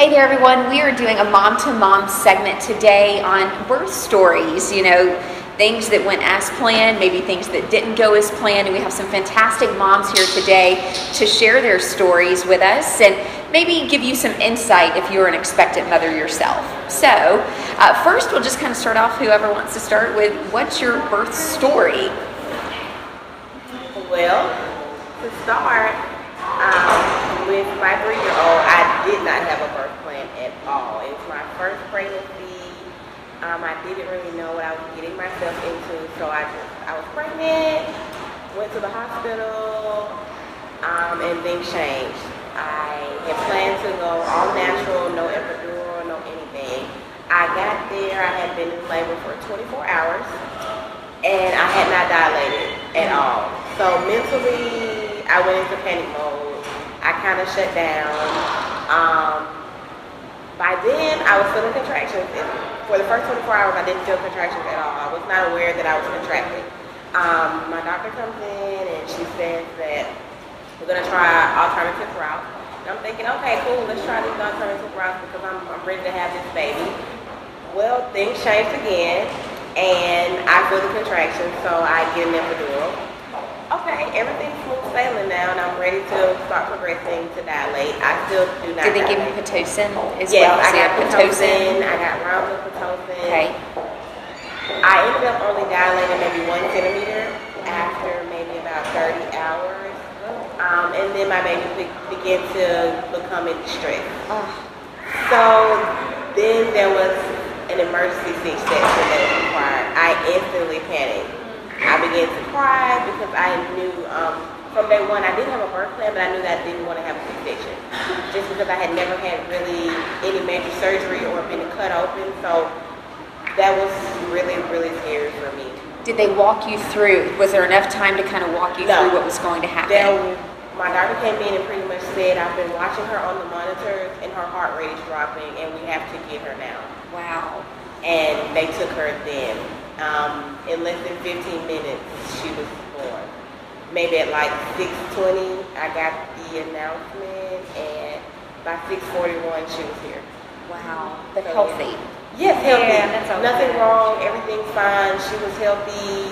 Hey there everyone, we are doing a mom to mom segment today on birth stories, you know, things that went as planned, maybe things that didn't go as planned, and we have some fantastic moms here today to share their stories with us and maybe give you some insight if you're an expectant mother yourself. So first we'll just kind of start off, whoever wants to start with, what's your birth story? Well, to start, with my 3-year-old, I did not have a birth plan at all. It was my first pregnancy. I didn't really know what I was getting myself into, so I was pregnant, went to the hospital, and things changed. I had planned to go all natural, no epidural, no anything. I got there, I had been in labor for 24 hours, and I had not dilated at all. So mentally, I went into panic mode. I kind of shut down. By then, I was feeling contractions. For the first 24 hours, I didn't feel contractions at all. I was not aware that I was contracting. My doctor comes in and she says that we're going to try alternative route. And I'm thinking, okay, cool, let's try these alternative routes because I'm ready to have this baby. Well, things changed again, and I feel the contractions, so I get an epidural. Okay, everything's smooth sailing now, and I'm ready to start progressing to dilate. I still do not. Did they give you Pitocin as yes, well? I got Pitocin. I got rounds of Pitocin. Okay. I ended up only dilating maybe 1 centimeter after maybe about 30 hours. And then my baby began to become in distress. Oh. So then there was an emergency C-section that was required. I instantly panicked. I began to cry because I knew from day one I didn't have a birth plan, but I knew that I didn't want to have a C-section just because I had never had really any major surgery or been cut open. So that was really, really scary for me. Did they walk you through? Was there enough time to kind of walk you through what was going to happen? My doctor came in and pretty much said, I've been watching her on the monitors and her heart rate is dropping and we have to get her now. Wow. And they took her then. In less than 15 minutes, she was born. Maybe at like 6:20, I got the announcement, and by 6:41, she was here. Wow. But so, healthy. Yes, healthy. Yeah, that's all. Nothing wrong. Everything's fine. She was healthy.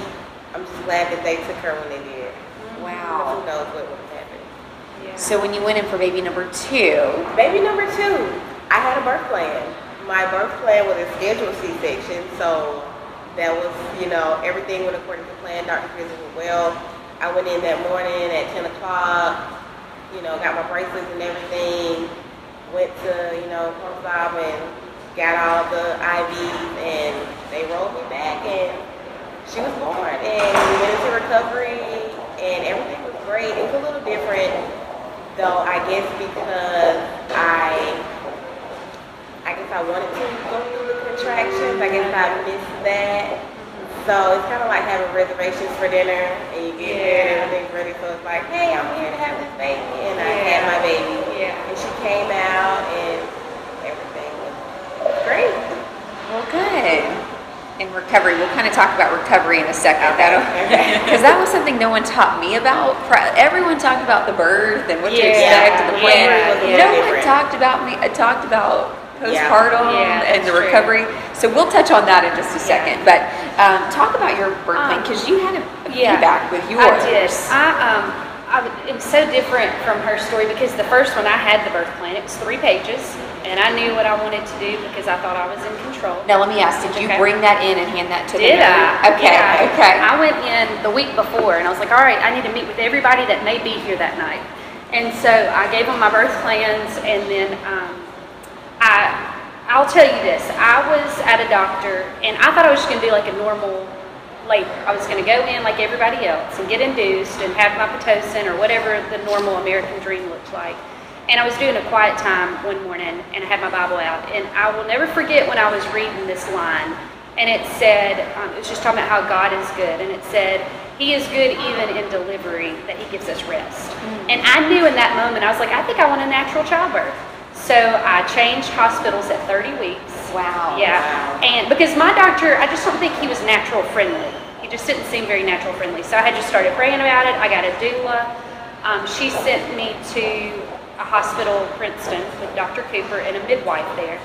I'm just glad that they took her when they did. Wow. Who knows what would have happened. Yeah. So when you went in for baby number 2. Baby number 2, I had a birth plan. My birth plan was a scheduled C-section, so that was, you know, everything went according to plan. Dr. Grizzly went well. I went in that morning at 10 o'clock, you know, got my bracelets and everything, went to, you know, post-op and got all the IVs, and they rolled me back, and she was born. And we went into recovery, and everything was great. It was a little different, though, I guess, because I wanted to go through the contractions. I guess I missed that. So it's kind of like having reservations for dinner, and you get there and everything's ready. So it's like, hey, I'm here to have this baby, and I had my baby. Yeah. And she came out, and everything was great. Well, good. And recovery, we'll kind of talk about recovery in a second. Okay. Because that was something no one taught me about. Everyone talked about the birth and what to expect and the plan. No one talked about postpartum and the recovery. So we'll touch on that in just a second. But talk about your birth plan, because you had a feedback with yours. I did. It was so different from her story because the first one I had the birth plan. It was 3 pages, and I knew what I wanted to do because I thought I was in control. Now let me ask, did you bring that in and hand that to Did them? I? Okay, yeah. Okay. I went in the week before, and I was like, all right, I need to meet with everybody that may be here that night. And so I gave them my birth plans, and then I'll tell you this. I was at a doctor, and I thought I was just going to do like a normal labor. I was going to go in like everybody else and get induced and have my Pitocin or whatever the normal American dream looks like. And I was doing a quiet time one morning, and I had my Bible out. And I will never forget when I was reading this line. And it said, it was just talking about how God is good. And it said, He is good even in delivery, that He gives us rest. And I knew in that moment, I was like, I think I want a natural childbirth. So I changed hospitals at 30 weeks. Wow. Yeah. Wow. And because my doctor, I just don't think he was natural friendly. He just didn't seem very natural friendly. So I had just started praying about it. I got a doula. She sent me to a hospital, Princeton, with Dr. Cooper and a midwife there.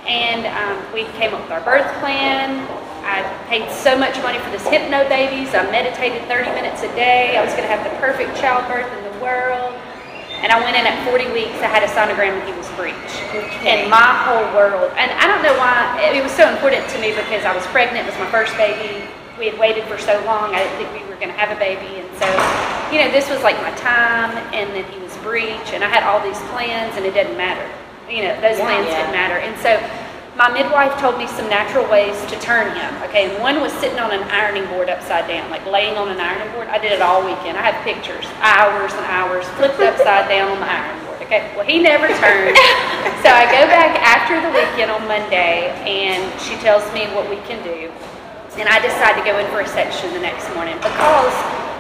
And we came up with our birth plan. I paid so much money for this hypno babies. I meditated 30 minutes a day. I was going to have the perfect childbirth in the world. And I went in at 40 weeks. I had a sonogram and he was breech. And my whole world, and I don't know why, it was so important to me because I was pregnant. It was my first baby. We had waited for so long. I didn't think we were going to have a baby. And so, you know, this was like my time. And then he was breech. And I had all these plans and it didn't matter. You know, those plans didn't matter. And so my midwife told me some natural ways to turn him. Okay, and one was sitting on an ironing board upside down, like laying on an ironing board. I did it all weekend. I have pictures, hours and hours, flipped upside down on the ironing board. Okay, well, he never turned. So I go back after the weekend on Monday, and she tells me what we can do. And I decide to go in for a section the next morning because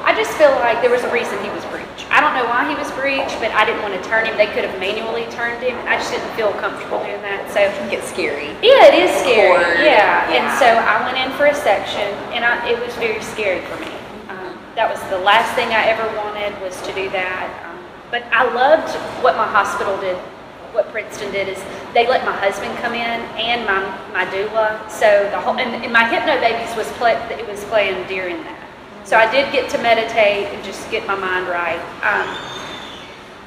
I just feel like there was a reason he was breech. I don't know why he was breech, but I didn't want to turn him. They could have manually turned him. I just didn't feel comfortable doing that. So It can get scary. yeah, it is scary. Yeah. And so I went in for a section, and it was very scary for me. That was the last thing I ever wanted was to do that. But I loved what my hospital did. What Princeton did is they let my husband come in and my doula. So the whole and my hypno babies was playing during that. So I did get to meditate and just get my mind right.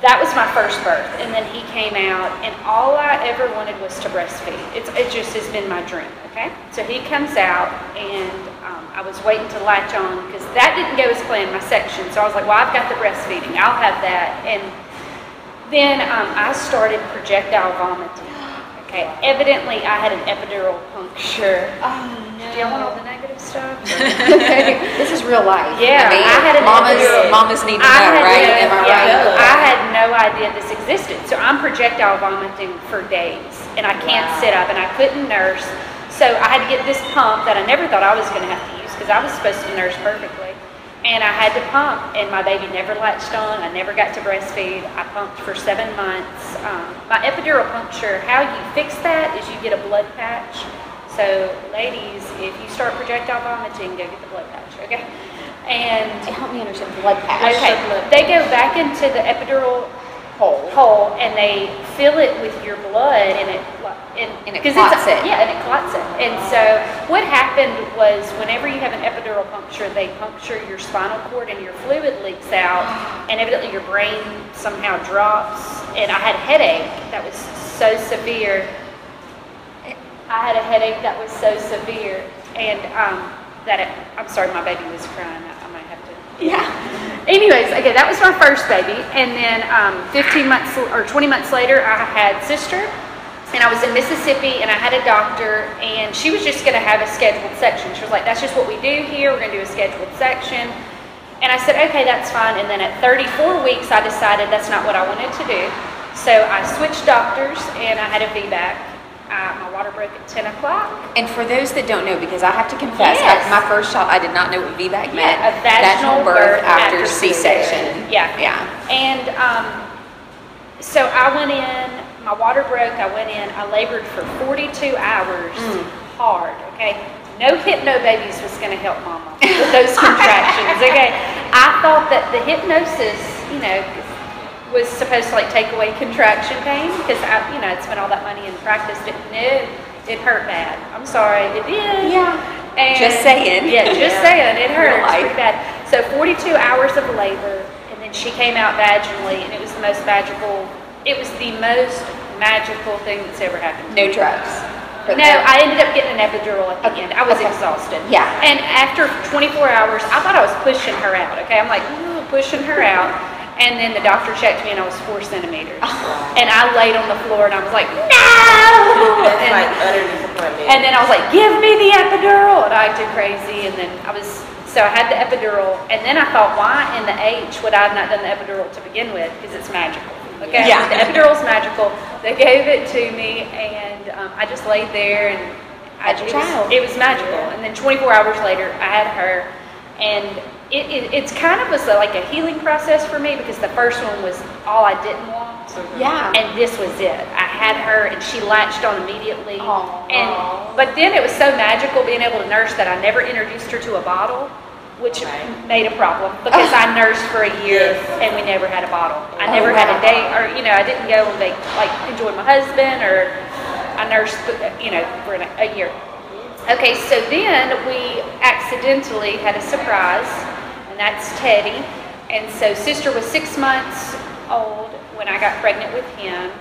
That was my first birth, and then he came out, and all I ever wanted was to breastfeed. It just has been my dream. Okay, so he comes out, and I was waiting to latch on because that didn't go as planned. My section, so I was like, well, I've got the breastfeeding. I'll have that, and then I started projectile vomiting. Okay, evidently I had an epidural puncture. Oh, no. Do y'all want all the negative stuff? This is real life. Yeah, I mean, I had an epidural. mamas need to know, right? Am I right? I had no idea this existed. So I'm projectile vomiting for days, and I can't sit up, and I couldn't nurse. So I had to get this pump that I never thought I was going to have to use because I was supposed to nurse perfectly. And I had to pump, and my baby never latched on. I never got to breastfeed. I pumped for 7 months. My epidural puncture, how you fix that is you get a blood patch. So, ladies, if you start projectile vomiting, go get the blood patch, okay? And Help me understand blood patch. okay, they go back into the epidural hole, and they fill it with your blood, and it clots it. Yeah, and it clots it. And so what happened was whenever you have an epidural puncture, they puncture your spinal cord and your fluid leaks out, and evidently your brain somehow drops. And I had a headache that was so severe. And I'm sorry, my baby was crying. I might have to. Yeah. Anyways, okay, that was my first baby, and then 15 months or 20 months later, I had sister, and I was in Mississippi, and I had a doctor, and she was just going to have a scheduled section. She was like, "That's just what we do here. We're going to do a scheduled section." And I said, "Okay, that's fine." And then at 34 weeks, I decided that's not what I wanted to do, so I switched doctors, and I had a VBAC. My water broke at 10 o'clock. And for those that don't know, because I have to confess, my first child, I did not know what VBAC meant. A vaginal birth after C-section. Yeah. And so I went in, my water broke, I went in, I labored for 42 hours hard, okay? No hypno babies was going to help mama with those contractions, okay? I thought that the hypnosis, you know, was supposed to like take away contraction pain because I'd spent all that money and practiced it. No, it hurt bad. I'm sorry, it did. Yeah. And just saying. Yeah, just saying. It hurt. Real life. Pretty bad. So 42 hours of labor, and then she came out vaginally, and it was the most magical. It was the most magical thing that's ever happened. No drugs. No, I ended up getting an epidural at the end. I was exhausted. Yeah. And after 24 hours, I thought I was pushing her out. Okay, I'm like pushing her out. And then the doctor checked me, and I was 4 centimeters. And I laid on the floor, and I was like, no! That's like utter disappointment. And then I was like, give me the epidural! And I acted crazy, and then so I had the epidural, and then I thought, why in the H would I have not done the epidural to begin with? Because it's magical. Okay? Yeah. The epidural's magical. They gave it to me, and I just laid there, and it was magical. And then 24 hours later, I had her, and it's kind of was like a healing process for me because the first one was all I didn't want. Yeah. And this was it. I had her, and she latched on immediately. But then it was so magical being able to nurse that I never introduced her to a bottle. which made a problem because I nursed for a year and we never had a bottle. I never had a date, or I didn't go and like enjoy my husband, or I nursed, for a year. Okay, so then we accidentally had a surprise, and that's Teddy. And so sister was 6 months old when I got pregnant with him,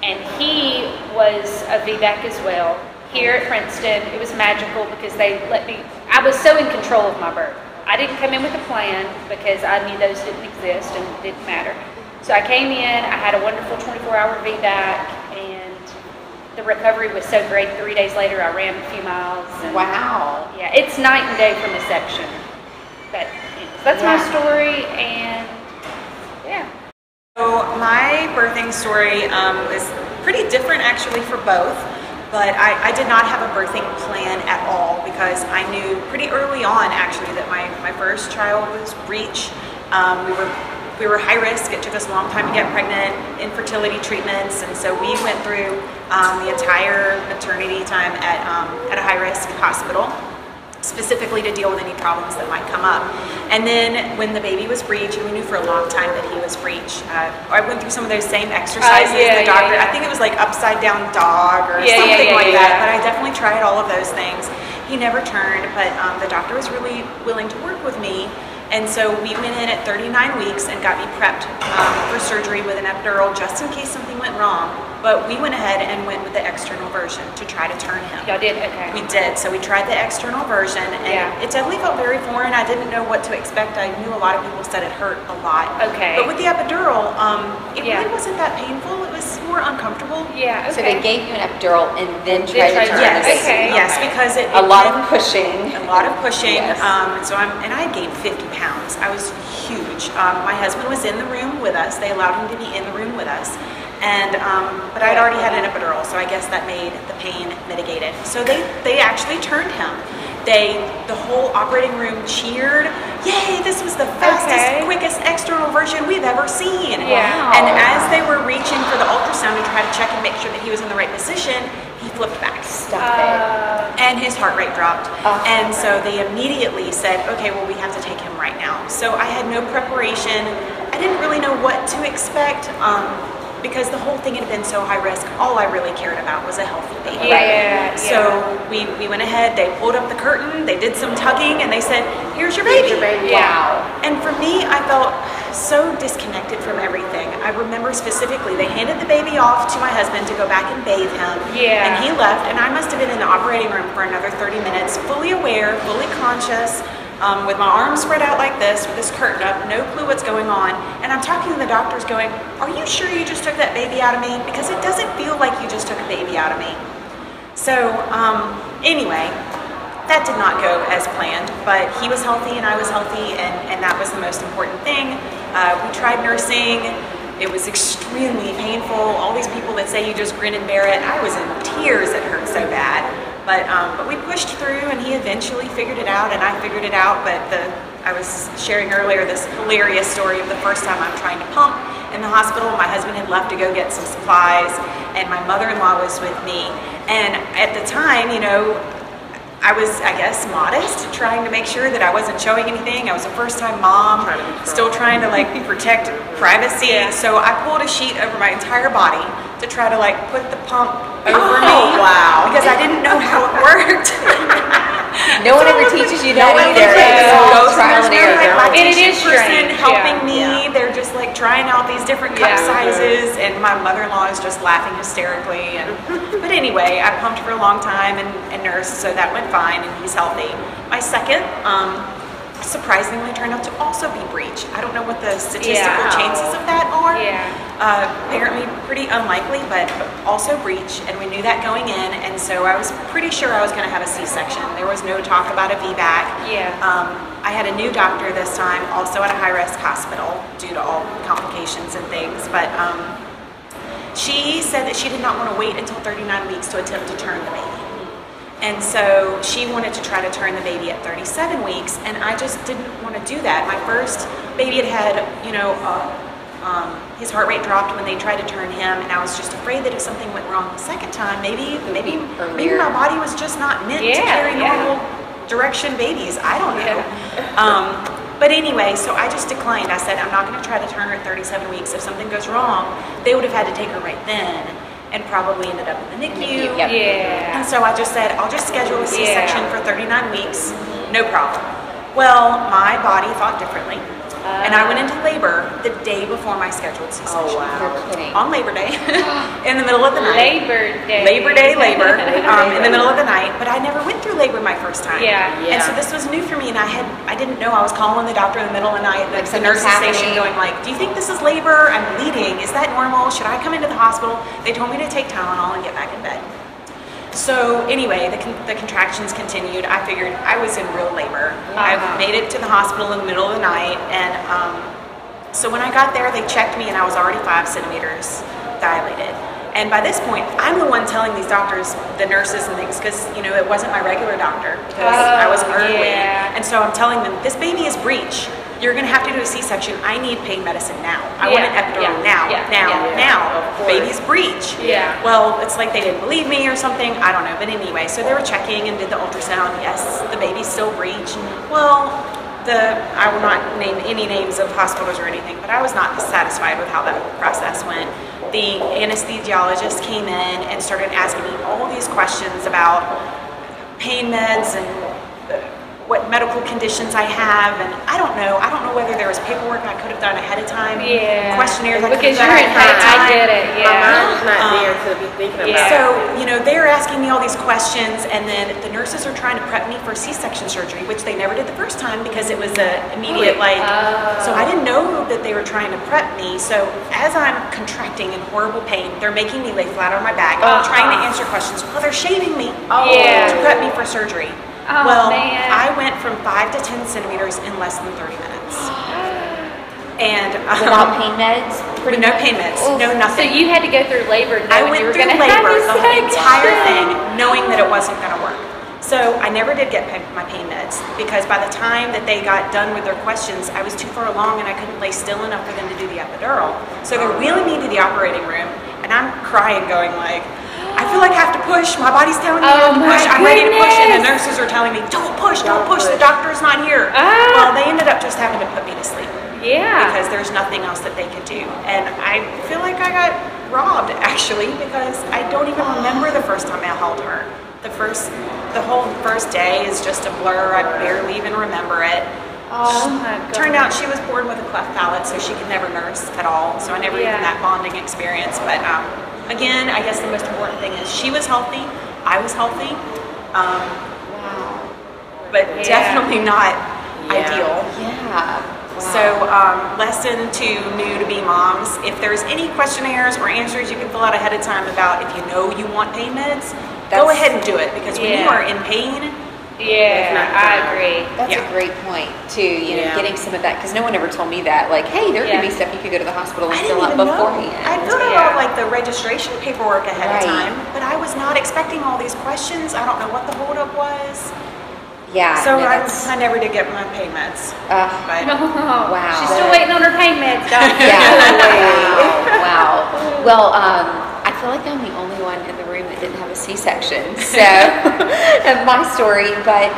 and he was a VBAC as well. Here at Princeton, it was magical because they let me, I was so in control of my birth. I didn't come in with a plan because I knew those didn't exist and it didn't matter. So I came in, I had a wonderful 24-hour VBAC, and the recovery was so great. 3 days later, I ran a few miles. And, wow. Yeah, it's night and day from a section. But so that's my story, and yeah. So my birthing story was pretty different actually for both. But I did not have a birthing plan at all because I knew pretty early on actually that my first child was breech. We were high risk. It took us a long time to get pregnant, infertility treatments, and so we went through the entire maternity time at a high risk hospital, specifically to deal with any problems that might come up. And then when the baby was breech, we knew for a long time that he was breech. I went through some of those same exercises. The doctor, I think it was like upside down dog or something like that, but I definitely tried all of those things. He never turned, but the doctor was really willing to work with me. And so we went in at 39 weeks and got me prepped for surgery with an epidural just in case something went wrong. But we went ahead and went with the external version to try to turn him. Y'all did? Okay. We did. So we tried the external version, and it definitely felt very foreign. I didn't know what to expect. I knew a lot of people said it hurt a lot. Okay. But with the epidural, it really wasn't that painful. It was more uncomfortable. Yeah. Okay. So they gave you an epidural and then tried to turn Yes. it. Okay. Yes, because it a lot of pushing. A lot of pushing. Yes. And I gained 50 pounds. I was huge. My husband was in the room with us. They allowed him to be in the room with us. And but I'd already had an epidural, so I guess that made the pain mitigated. So they actually turned him. The whole operating room cheered. Yay, this was the fastest, quickest external version we've ever seen. Yeah. And as they were reaching for the ultrasound to try to check and make sure that he was in the right position, he flipped back. Stop it. And his heart rate dropped. And so they immediately said, okay, well, we have to take him right now. So I had no preparation. I didn't really know what to expect. Because the whole thing had been so high risk, all I really cared about was a healthy baby. So we went ahead, they pulled up the curtain, they did some tugging, and they said, here's your baby. Wow. And for me, I felt so disconnected from everything. I remember specifically, they handed the baby off to my husband to go back and bathe him. And he left, and I must have been in the operating room for another 30 minutes, fully aware, fully conscious, with my arms spread out like this, with this curtain up, no clue what's going on. And I'm talking to the doctors going, are you sure you just took that baby out of me? Because it doesn't feel like you just took a baby out of me. So anyway, that did not go as planned, but he was healthy and I was healthy, and that was the most important thing. We tried nursing. It was extremely painful. All these people that say you just grin and bear it, I was in tears, it hurt so bad. But we pushed through, and he eventually figured it out, and I figured it out. But I was sharing earlier this hilarious story of the first time I'm trying to pump in the hospital. My husband had left to go get some supplies, and my mother-in-law was with me. And at the time, I was, I guess, modest, trying to make sure that I wasn't showing anything. I was a first-time mom, still trying to protect privacy. So I pulled a sheet over my entire body to try to put the pump over me. Wow. Because I didn't know how it worked. No one ever teaches you that either. There's Trial and error. And it is strange. helping me. They're just trying out these different cup sizes, and my mother-in-law is just laughing hysterically. But anyway, I pumped for a long time and nursed, so that went fine, and he's healthy. My second, surprisingly, turned out to also be breech. I don't know what the statistical chances of that are. Apparently pretty unlikely, but also breech, and we knew that going in, and so I was pretty sure I was going to have a C-section. There was no talk about a VBAC. I had a new doctor this time, also at a high-risk hospital, due to all complications and things, but she said that she did not want to wait until 39 weeks to attempt to turn the baby. And so she wanted to try to turn the baby at 37 weeks, and I just didn't want to do that. My first baby had his heart rate dropped when they tried to turn him, and I was just afraid that if something went wrong the second time, maybe my body was just not meant to carry normal direction babies. I don't know. But anyway, so I just declined. I said, I'm not going to try to turn her at 37 weeks. If something goes wrong, they would have had to take her right then and probably ended up in the NICU. And so I just said, I'll just schedule a C-section for 39 weeks. No problem. Well, my body thought differently. And I went into labor the day before my scheduled C-section. On Labor Day, in the middle of the night. Labor Day, labor, in the middle of the night. But I never went through labor my first time. And so this was new for me, and I didn't know. I was calling the doctor in the middle of the night, like the nurse's station, going like, do you think this is labor? I'm bleeding. Is that normal? Should I come into the hospital? They told me to take Tylenol and get back in bed. So anyway, the contractions continued. I figured I was in real labor. I made it to the hospital in the middle of the night, and so when I got there, they checked me, and I was already 5 centimeters dilated. And by this point, I'm the one telling these doctors, the nurses and things, because it wasn't my regular doctor, because I was early. And so I'm telling them, this baby is breech. You're going to have to do a C-section. I need pain medicine now. I want an epidural now. Baby's breech. Well, it's like they didn't believe me or something. I don't know. But anyway, so they were checking and did the ultrasound. Yes, the baby's still breech. Well, I will not name any names of hospitals or anything, but I was not satisfied with how that process went. The anesthesiologist came in and started asking me all these questions about pain meds and what medical conditions I have, and I don't know whether there was paperwork I could have done ahead of time, questionnaires I could have done ahead of time. I get it, My mind was not there to be thinking about. So, they're asking me all these questions, and then the nurses are trying to prep me for C-section surgery, which they never did the first time because it was an immediate, so I didn't know that they were trying to prep me. So as I'm contracting in horrible pain, they're making me lay flat on my back, and I'm trying to answer questions while they're shaving me to prep me for surgery. I went from 5 to 10 centimeters in less than 30 minutes. And without pain meds? No pain meds, no nothing. So you had to go through labor knowing you were going to have the entire thing, knowing that it wasn't going to work. So I never did get my pain meds, because by the time that they got done with their questions, I was too far along and I couldn't lay still enough for them to do the epidural. So they're wheeling me to the operating room, and I'm crying, going like, I feel like I have to push. My body's telling me to push. I'm ready to push. And the nurses are telling me, don't push, don't push. The doctor's not here. Well, they ended up just having to put me to sleep. Because there's nothing else that they could do. And I feel like I got robbed, actually, because I don't even remember the first time I held her. The whole first day is just a blur. I barely even remember it. Turned out she was born with a cleft palate, so she could never nurse at all. So I never even that bonding experience. But again, I guess the most important thing is she was healthy, I was healthy. But definitely not ideal. So lesson to new to be moms: if there's any questionnaires or answers you can fill out ahead of time about if you know you want pain meds, go ahead and do it, because when you are in pain, I agree. That's a great point too. Getting some of that, because no one ever told me that. Like, hey, there could be stuff you could go to the hospital and fill out beforehand. I filled out like the registration paperwork ahead of time, but I was not expecting all these questions. I don't know what the holdup was. So I never did get my pain meds. Wow. She's still waiting on her pain meds, doctor. Wow. Well, I feel like I'm the only one in the room that didn't have a C-section. So, my story, but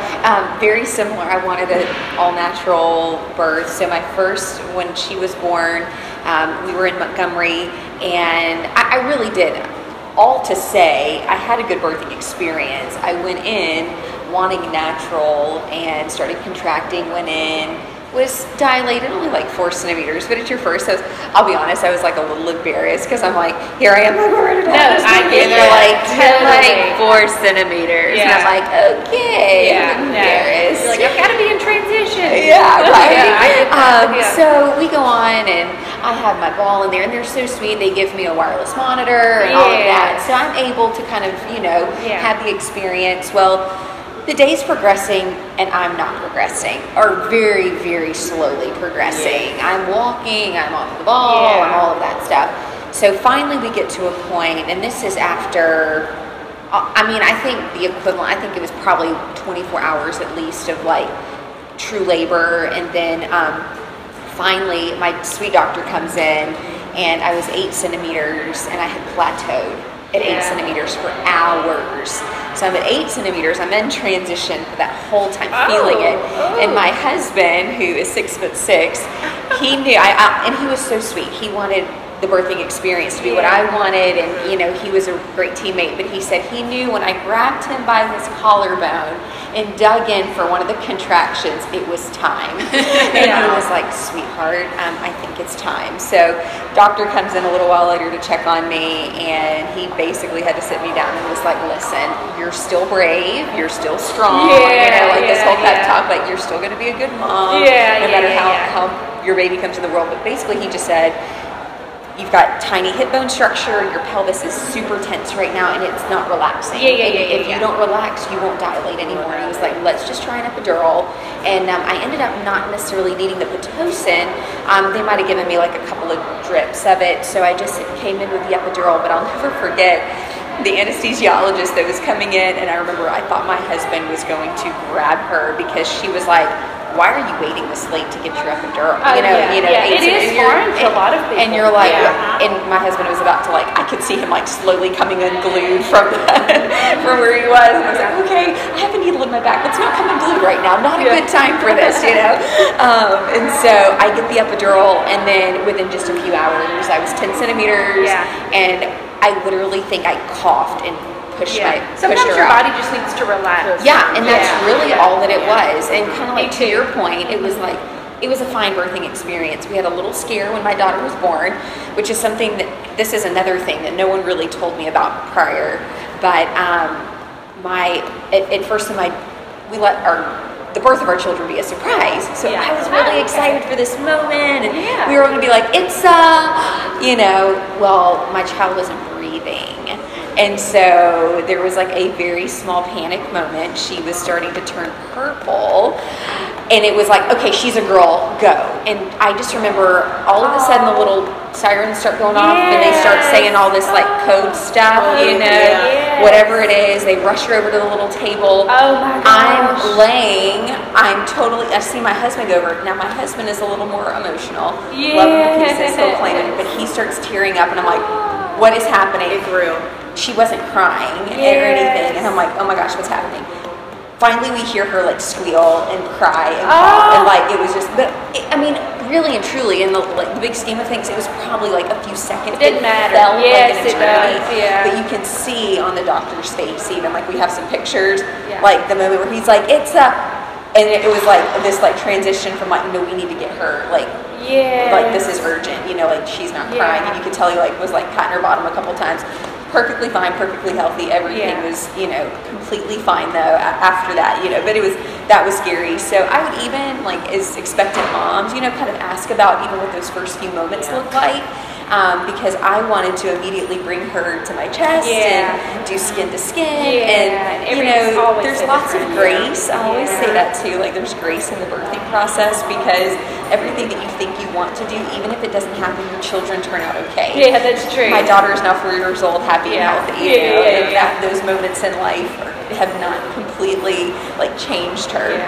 very similar. I wanted an all-natural birth. So my first, when she was born, we were in Montgomery, and I really did. All to say, I had a good birthing experience. I went in wanting natural and started contracting, went in, was dilated only like 4 centimeters, but it's your first, so I'll be honest, I was like a little embarrassed, because I'm like, here I am, like, we're ready to I get and they're like 4 centimeters, and I'm like, okay, I'm embarrassed. You're like, I've got to be in transition. So we go on, and I have my ball in there, and they're so sweet. They give me a wireless monitor and all of that, so I'm able to kind of, have the experience. Well, the day's progressing, and I'm not progressing, or very, very slowly progressing. I'm walking, I'm on the ball, and all of that stuff. So finally we get to a point, and this is after, I think the equivalent, I think it was probably 24 hours at least of like true labor, and then finally my sweet doctor comes in, and I was 8 centimeters, and I had plateaued. at 8 centimeters for hours. So I'm at 8 centimeters. I'm in transition for that whole time, feeling it. And my husband, who is 6'6", he knew. And he was so sweet. He wanted the birthing experience to be what I wanted, and you know, he was a great teammate. But he said he knew when I grabbed him by his collarbone and dug in for one of the contractions, it was time. And he was like, "Sweetheart, I think it's time." So doctor comes in a little while later to check on me, and he basically had to sit me down and was like, "Listen, you're still brave, you're still strong, you know, like this whole pep talk, like you're still going to be a good mom, no matter how your baby comes to the world." But basically he just said, "You've got tiny hip bone structure, your pelvis is super tense right now, and it's not relaxing. If you don't relax, you won't dilate anymore." And he was like, "Let's just try an epidural." And I ended up not necessarily needing the Pitocin. They might have given me like a couple of drips of it, so I just came in with the epidural. But I'll never forget the anesthesiologist that was coming in, and I remember I thought my husband was going to grab her because she was like, "Why are you waiting this late to get your epidural?" It is foreign to a lot of people. And you're like, and my husband was about to like, I could see him like slowly coming unglued from where he was. And I was like, "Okay, I have a needle in my back. Let's not come unglued right now. Not a good time for this, you know." And so I get the epidural, and then within just a few hours, I was 10 centimeters, and I literally think I coughed and sometimes your body just needs to relax. And that's really all that it was. And kind of like to your point, it was like, it was a fine birthing experience. We had a little scare when my daughter was born, which is something that, this is another thing that no one really told me about prior. But at first we let the birth of our children be a surprise. So I was really excited for this moment, and we were going to be like, "It's well, my child wasn't breathing." And so there was like a very small panic moment. She was starting to turn purple, and it was like, "Okay, she's a girl, go." And I just remember all of a sudden the little sirens start going off, and they start saying all this like code stuff, whatever it is. They rush her over to the little table. Oh my gosh. I'm laying, I see my husband go over. Now my husband is a little more emotional. Love him to pieces, still playing, but he starts tearing up, and I'm like, "What is happening?" It's real. She wasn't crying or anything, and I'm like, "Oh my gosh, what's happening?" Finally, we hear her like squeal and cry and cough, and like it was just. But I mean, really and truly, in the big scheme of things, it was probably like a few seconds. It didn't matter. Felt Yes, like an it does. eternity. But you can see on the doctor's face, even like we have some pictures, like the moment where he's like, "It's a," and it was like this like transition from like, "No, we need to get her like." Like this is urgent, you know, like she's not crying, and you could tell he like was like patting her bottom a couple times. Perfectly fine, perfectly healthy. Everything was, you know, completely fine though after that, you know. But that was scary. So I would even like as expectant moms, you know, kind of ask about even what those first few moments look like. Because I wanted to immediately bring her to my chest and do skin to skin, and you know, there's lots of grace. I always say that too, like there's grace in the birthing process, because everything that you think you want to do, even if it doesn't happen, your children turn out okay. Yeah, that's true. My daughter is now 4 years old, happy and healthy. And those moments in life have not completely like changed her.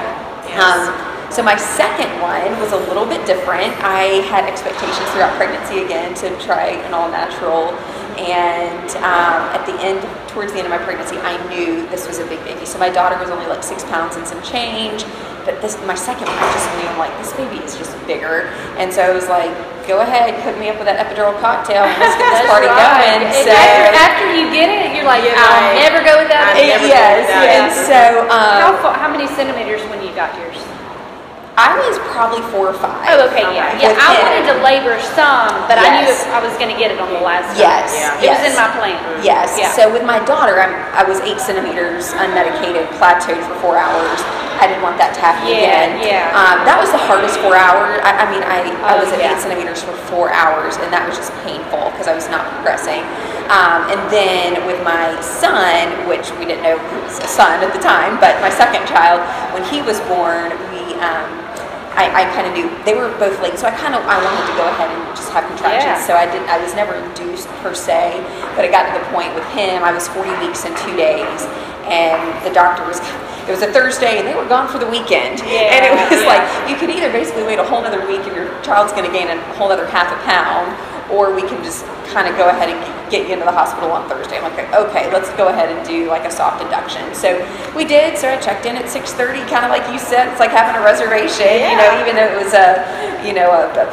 So my second one was a little bit different. I had expectations throughout pregnancy again to try an all-natural, and towards the end of my pregnancy, I knew this was a big baby. So my daughter was only like 6 pounds and some change, but my second one, I just knew, I'm like, this baby is just bigger. And so I was like, "Go ahead, hook me up with that epidural cocktail, and let's get this party going." And so after you get it, you're like, "I'll never go without it." And so how many centimeters when you got yours? I was probably 4 or 5. Oh, okay, I wanted to labor some, but I knew I was going to get it on the last time. It was in my plan. So with my daughter, I was 8 centimeters unmedicated, plateaued for 4 hours. I didn't want that to happen again. That was the hardest 4 hours. I was at 8 centimeters for 4 hours, and that was just painful because I was not progressing. And then with my son, which we didn't know was a son at the time, but my second child, when he was born, I kind of knew they were both late, so I wanted to go ahead and just have contractions. So I was never induced per se, but it got to the point with him. I was 40 weeks and 2 days, and the doctor it was a Thursday, and they were gone for the weekend. And it was like, you could either basically wait a whole other week and your child's going to gain a whole other half a pound, or we can just kind of go ahead and get you into the hospital on Thursday. I'm like, okay, let's go ahead and do like a soft induction. So we did. So I checked in at 6:30, kind of like you said. It's like having a reservation, you know, even though it was a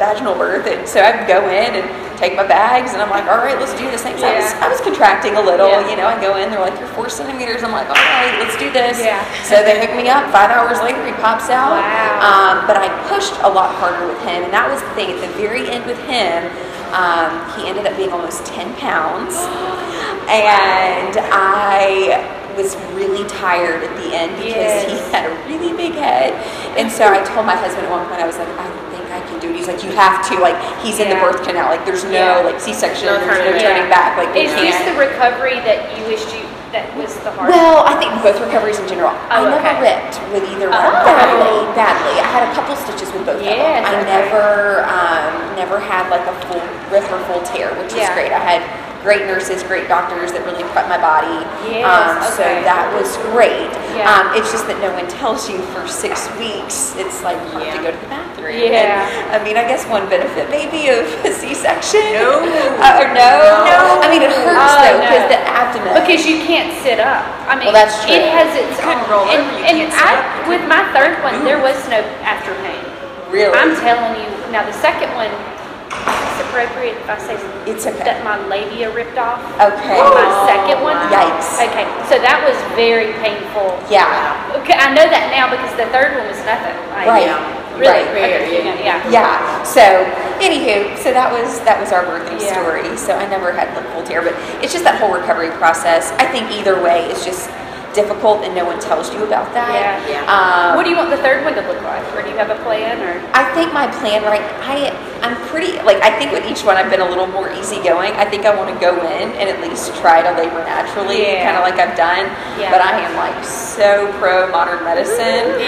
vaginal birth. And so I'd go in and take my bags, and I'm like, all right, let's do this thing. So I was contracting a little, you know. I go in, they're like, you're 4 centimeters. I'm like, all right, let's do this. So they hook me up. 5 hours later, he pops out. Wow. But I pushed a lot harder with him, and that was the thing. At the very end with him, he ended up being almost 10 pounds, and I was really tired at the end because he had a really big head. And so I told my husband at one point, I was like, I think I can do it. He's like, you have to. Like, he's in the birth canal. Like, there's no like C-section. There's no turning back. Like, is this the recovery that you wished that was the hardest? Well, I think both recoveries in general. I never ripped with either one. Badly. I had a couple stitches with both of them. I never had like a full rip or full tear, which was great. I had great nurses, great doctors that really prepped my body. So that was great. It's just that no one tells you for 6 weeks. It's like hard to go to the bathroom. And, I mean, I guess one benefit maybe of a C-section. No. I mean, it hurts though because the abdomen. Because you can't sit up. I mean, well, that's true. It has its own. And with my third one, there was no after pain. Really? I'm telling you. Now the second one. It's appropriate if I say that my labia ripped off. Okay. My second one. Yikes. Okay. So that was very painful. Yeah. Okay, I know that now because the third one was nothing. Right. Really. Yeah. So, anywho, so that was our birthing story. So I never had the full tear, but it's just that whole recovery process. I think either way is just difficult, and no one tells you about that. What do you want the third one to look like, or do you have a plan? Or I think my plan, I'm pretty I think with each one I've been a little more easygoing. I think I want to go in and at least try to labor naturally, kind of like I've done. But I am like so pro modern medicine.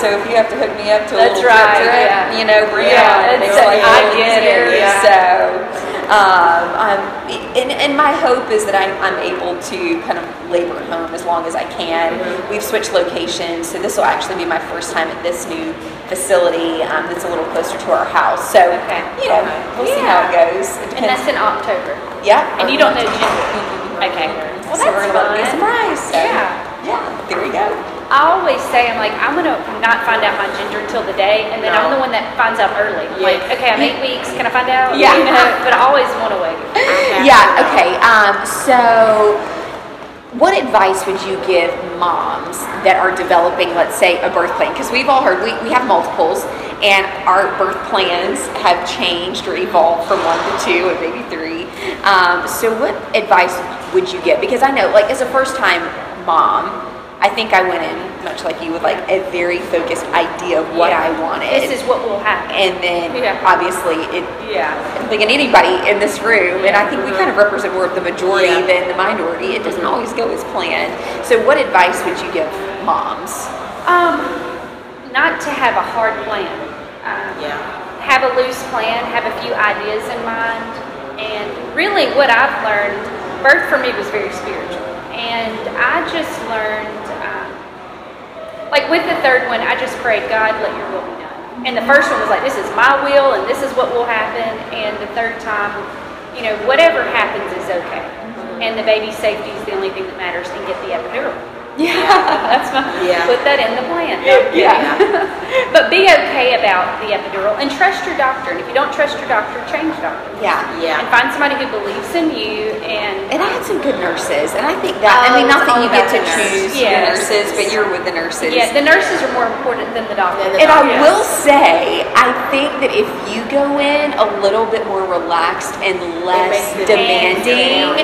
So if you have to hook me up to a little drip, you know, bring it on. It's like I get it. So. And my hope is that I'm able to kind of labor at home as long as I can. We've switched locations, so this will actually be my first time at this new facility that's a little closer to our house. So, you know, we'll see how it goes. It and that's in October. And you don't know gender. Okay. Well, so we're going to be a surprise. So, there we go. I always say, I'm like, I'm going to not find out my gender until the day, and then I'm the one that finds out early. Like, okay, I'm 8 weeks, can I find out? You know, but I always want to wait. Okay. So, what advice would you give moms that are developing, let's say, a birth plan? Because we've all heard, we have multiples, and our birth plans have changed or evolved from 1 to 2 and maybe 3. So what advice would you give? Because I know, like, as a first-time mom, I think I went in, much like you, with like a very focused idea of what I wanted. This is what will happen. And then, obviously, like in anybody in this room, and I think we kind of represent more of the majority than the minority, it doesn't always go as planned. So what advice would you give moms? Not to have a hard plan. Have a loose plan, have a few ideas in mind. And really what I've learned, birth for me was very spiritual. And I just learned, like with the third one, I just prayed, God, let your will be done. And the first one was like, this is my will and this is what will happen. And the third time, you know, whatever happens is okay. And the baby's safety is the only thing that matters, and get the epidural. That's my, put that in the plan. But be okay about the epidural and trust your doctor. And if you don't trust your doctor, change doctor. And find somebody who believes in you. And I had some good nurses, and I think that, I mean, not that you get to choose your nurses, but you're with the nurses. The nurses are more important than the doctor. And I will say, I think that if you go in a little bit more relaxed and less demanding,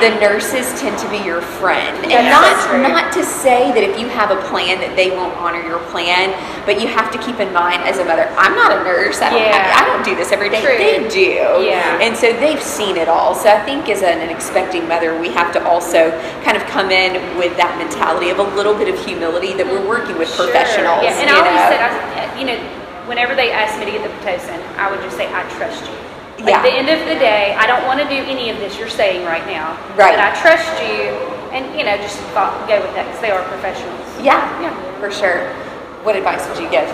the nurses tend to be your friend. And not to say that if you have a plan that they won't honor your plan, but you have to keep in mind as a mother, I'm not a nurse. I don't do this every day. They do. And so they've seen it all. So I think as an expecting mother, we have to also kind of come in with that mentality of a little bit of humility that we're working with professionals. And I always said, you know, whenever they asked me to get the Pitocin, I would just say, I trust you. Like, at the end of the day, I don't want to do any of this you're saying right now. But I trust you, and, you know, just go with that because they are professionals. For sure. What advice would you give?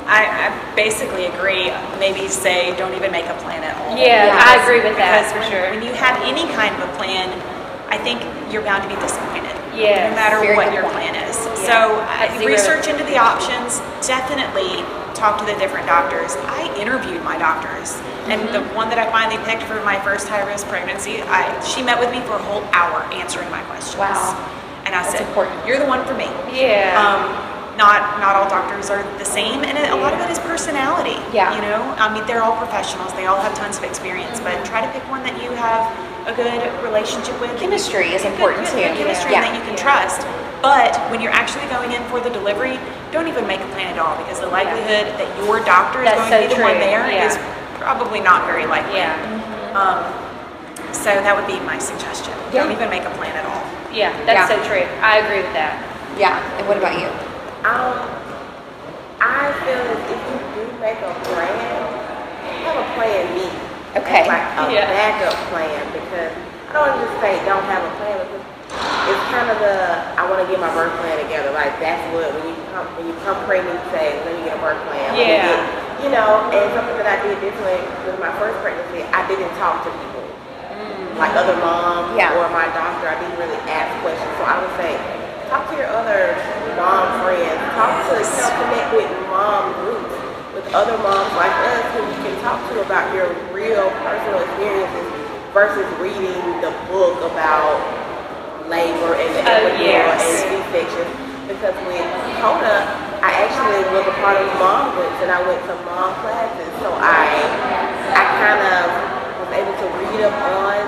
I basically agree. Maybe say don't even make a plan at all. Yeah, I agree with that for sure. When you have any kind of a plan, I think you're bound to be disappointed. Yeah, no matter what your plan is. Yeah. So research into the options. Definitely talk to the different doctors. I interviewed my doctors, and the one that I finally picked for my first high-risk pregnancy, she met with me for a whole hour answering my questions. Wow. And I said, important. "You're the one for me." Yeah. Not all doctors are the same, and a lot of it is personality. Yeah. You know, I mean, they're all professionals. They all have tons of experience, but try to pick one that you have a good relationship with. Chemistry is important too. Chemistry that you can trust. But when you're actually going in for the delivery, don't even make a plan at all, because the likelihood that your doctor is going to be the one there is probably not very likely. Yeah. So that would be my suggestion. Don't even make a plan at all. Yeah, that's so true. I agree with that. Yeah. And what about you? I feel as if you do make a plan, have a plan B. Okay. Like a backup plan, because I don't want to just say don't have a plan, because it's kind of I want to get my birth plan together. Like that's what when you come pregnant, you say, let me get a birth plan. You know, and something that I did differently with my first pregnancy, I didn't talk to people. Like other moms or my doctor, I didn't really ask questions. So I would say, talk to your other mom friends. Talk to, connect with mom groups, with other moms like us who you can talk to about your real personal experiences versus reading the book about labor and the epidural and C-sections. Because with Kona, I actually was a part of mom groups and I went to mom classes. So I kind of was able to read up on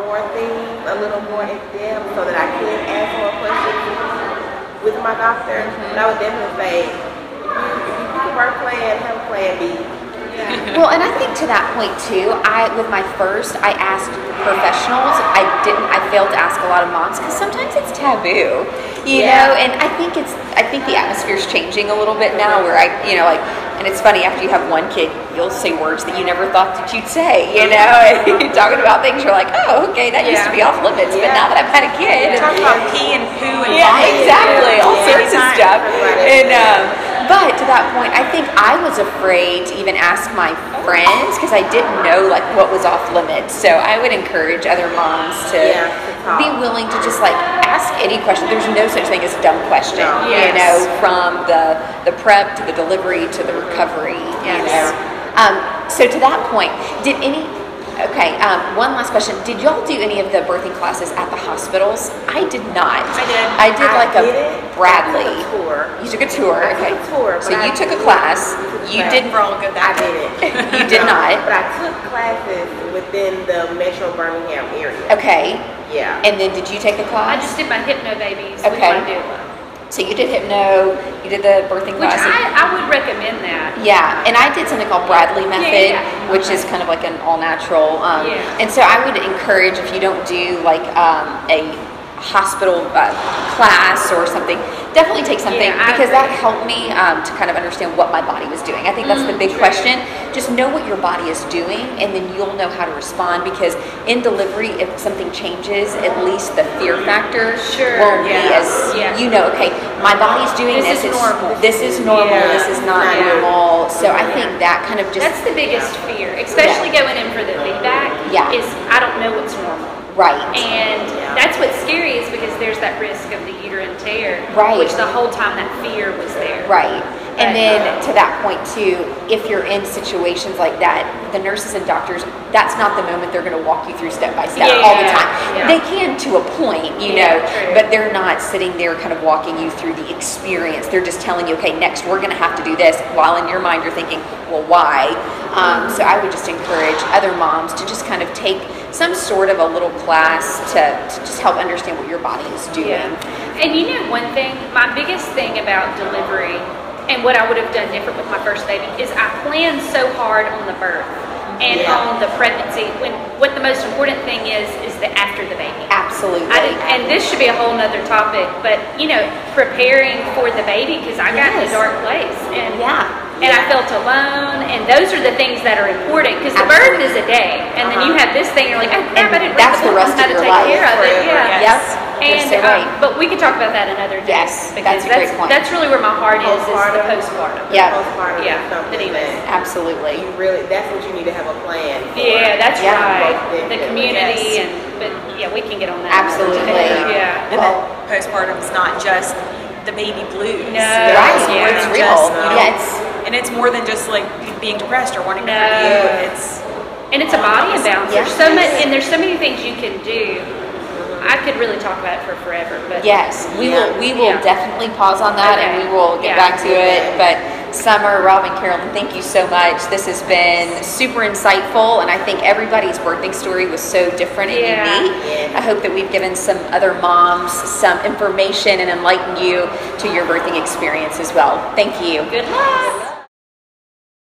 more things, a little more in depth, so that I could ask more questions with my doctor. But I would definitely say, if you pick a birth plan, have a plan B. Well, and I think to that point too, with my first, I asked professionals. I failed to ask a lot of moms because sometimes it's taboo, you know. And I think the atmosphere's changing a little bit now, where and it's funny, after you have one kid, you'll say words that you never thought that you'd say, you know. And you're talking about things, you're like, oh, okay, that used to be off limits, but now that I've had a kid, talk about pee and poo and exactly, all sorts of stuff. And but to that point, I think I was afraid to even ask my friends because I didn't know like what was off limits. So I would encourage other moms to be willing to just like ask any question. There's no such thing as a dumb question, you know, from the prep to the delivery to the recovery, you know. So to that point, one last question. Did y'all do any of the birthing classes at the hospitals? I did not. I did like a Bradley. I took a tour. You took a tour, okay. I took a tour, so you took a class. You didn't. I didn't. You did not. But I took classes within the Metro Birmingham area. Okay. Yeah. And then did you take a class? I just did my hypno babies Okay. with my doula. So you did hypno, you did the birthing Which class. I would recommend that. Yeah, and I did something called Bradley method, which is kind of like an all-natural. And so I would encourage, if you don't do like a hospital class or something, definitely take something because that helped me to kind of understand what my body was doing. I think that's the big question. Just know what your body is doing, and then you'll know how to respond, because in delivery, if something changes, at least the fear factor won't be as, you know, okay, my body's doing this. This is normal. This is normal. This is not normal. So I think that kind of just... That's the biggest fear, especially going in for the feedback, is I don't know what's normal. Right. And that's what's scary, is because there's that risk of the uterine tear, which the whole time that fear was there. Right. And then to that point too, if you're in situations like that, the nurses and doctors, that's not the moment they're going to walk you through step by step all the time. They can to a point, you know, but they're not sitting there kind of walking you through the experience. They're just telling you, okay, next we're going to have to do this, while in your mind you're thinking, well, why? So I would just encourage other moms to just kind of take some sort of a little class to just help understand what your body is doing. And you know, one thing, my biggest thing about delivery and what I would have done different with my first baby is I planned so hard on the birth and on the pregnancy, when what the most important thing is the after the baby. Absolutely. And this should be a whole nother topic, but you know, preparing for the baby, because I got in a dark place and I felt alone, and those are the things that are important, because the birth is a day, and then you have this thing, you're like, oh crap, I didn't read the book on how to take care of it. You're so right. But we could talk about that another day. Yes, that's a great point. That's really where my heart is the postpartum. Yeah. Postpartum is something that absolutely. you really, that's what you need to have a plan for. Yeah, that's right. The Definitely. community but yeah, we can get on that. Absolutely. Yeah. And then postpartum is not just the baby blues. No. Right. Yeah. It's real. And it's more than just like being depressed or wanting to hurt you. It's a body imbalance. Yeah. There's so many things you can do. I could really talk about it for forever, but yes, we will definitely pause on that, and we will get back to it. But Summer, Robyn, Carolyn, thank you so much. This has been super insightful, and I think everybody's birthing story was so different and unique. I hope that we've given some other moms some information and enlightened you to your birthing experience as well. Thank you. Good luck.